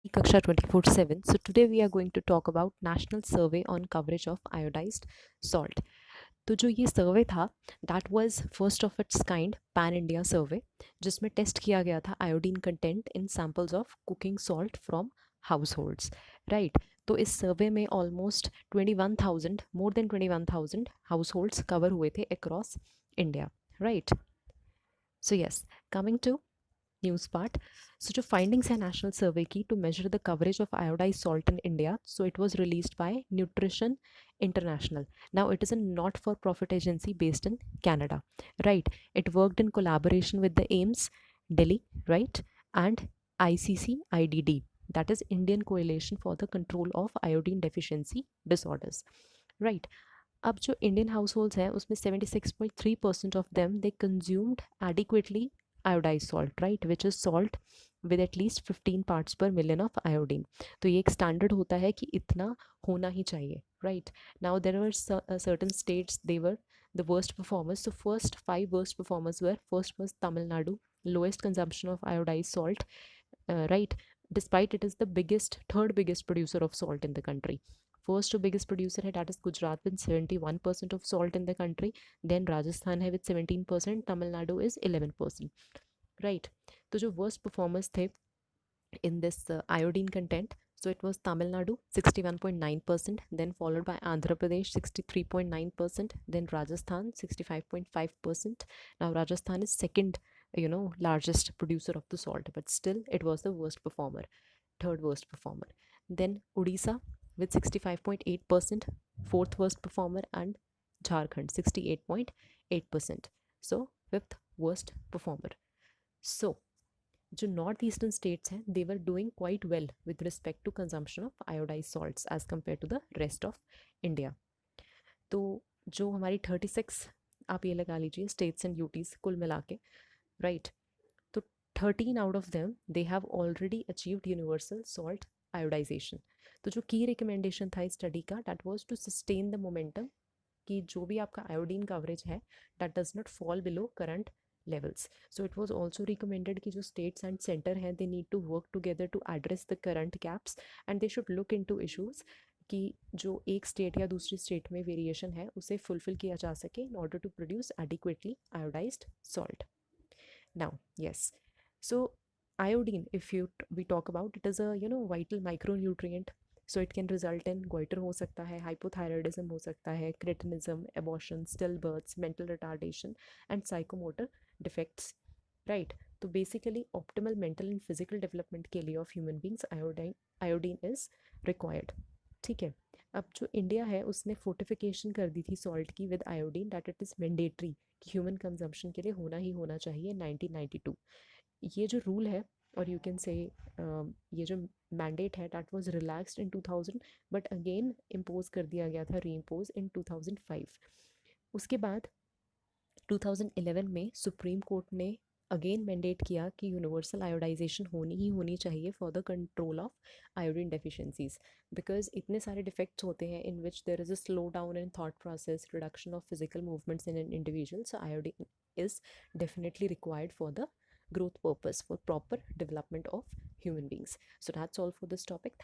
E-KAKSHA 24/7. So today we are going to talk about National Survey on Coverage of Iodized Salt. तो जो ये survey था that was first of its kind pan India survey जिसमें test किया गया था iodine content in samples of cooking salt from households right. तो इस सर्वे में almost 21,000 more than 21,000 households cover हुए थे across India right. So yes, coming to news part. So जो फाइंडिंग्स है नेशनल सर्वे की to measure the coverage of iodise salt in India, so it was released by nutrition international. Now it is a not for profit agency based in Canada, right? It worked in collaboration with the AIMS Delhi, right, and ICC-IDD, that is Indian Coalition for the Control of Iodine Deficiency Disorders, right. अब जो Indian house holds हैं उसमें 76.3% of them they consumed adequately iodized salt, right, which is salt with at least 15 parts per million of iodine. तो ये एक standard होता है कि इतना होना ही चाहिए, right. Now there were certain states, they were the worst performers. So first 5 worst performers were, first was Tamil Nadu, lowest consumption of iodized salt, right, despite it is the third biggest producer of salt in the country. First जो biggest producer है that is Gujarat with 71% of salt in the country, then Rajasthan है with 17%, Tamil Nadu is 11%, right. तो जो worst performers थे in this iodine content, so it was Tamil Nadu 61.9%, then followed by Andhra Pradesh 63.9%, then Rajasthan 65.5%. Now Rajasthan is second, largest producer of the salt, but still it was the worst performer, third worst performer. Then Odisha with 65.8%, fourth worst performer, and Jharkhand 68.8%. So fifth worst performer. So जो north eastern states हैं they were doing quite well with respect to consumption of iodise salts as compare to the rest of India. तो जो हमारी 36, आप ये लगा लीजिए, states and UTs कुल मिला के, राइट, तो 13 out of them they have already achieved universal salt iodization. तो जो की रिकमेंडेशन था इस स्टडी का that was to sustain the momentum कि जो भी आपका आयोडीन कवरेज है that does not fall below current levels. So it was also recommended कि जो states and center हैं they need to work together to address the current gaps and they should look into issues कि जो एक state या दूसरी state में variation है उसे फुलफिल किया जा सके in order to produce adequately iodized salt. Now yes, so iodine, if we talk about, it is a vital micronutrient. So it can result in goiter हो सकता है, hypothyroidism हो सकता है, cretinism, abortion, stillbirths, mental retardation and psychomotor defects, right. तो basically optimal mental and physical development के लिए of human beings iodine is required, ठीक है. अब जो इंडिया है उसने फोर्टिफिकेशन कर दी थी सॉल्ट की with iodine that it is mandatory कि ह्यूमन कंजम्पशन के लिए होना ही होना चाहिए 1992. ये जो रूल है और यू कैन से ये जो मैंडेट है that was relaxed in 2000 but again impose कर दिया गया था, री इम्पोज इन 2005. उसके बाद 2011 में सुप्रीम कोर्ट ने अगेन मैंडेट किया कि यूनिवर्सल आयोडाइजेशन होनी ही होनी चाहिए for the control of iodine deficiencies because इतने सारे डिफेक्ट्स होते हैं in which there is a slow down in thought process, reduction of physical movements in an individual. So iodine is definitely required for the growth purpose, for proper development of human beings. So that's all for this topic.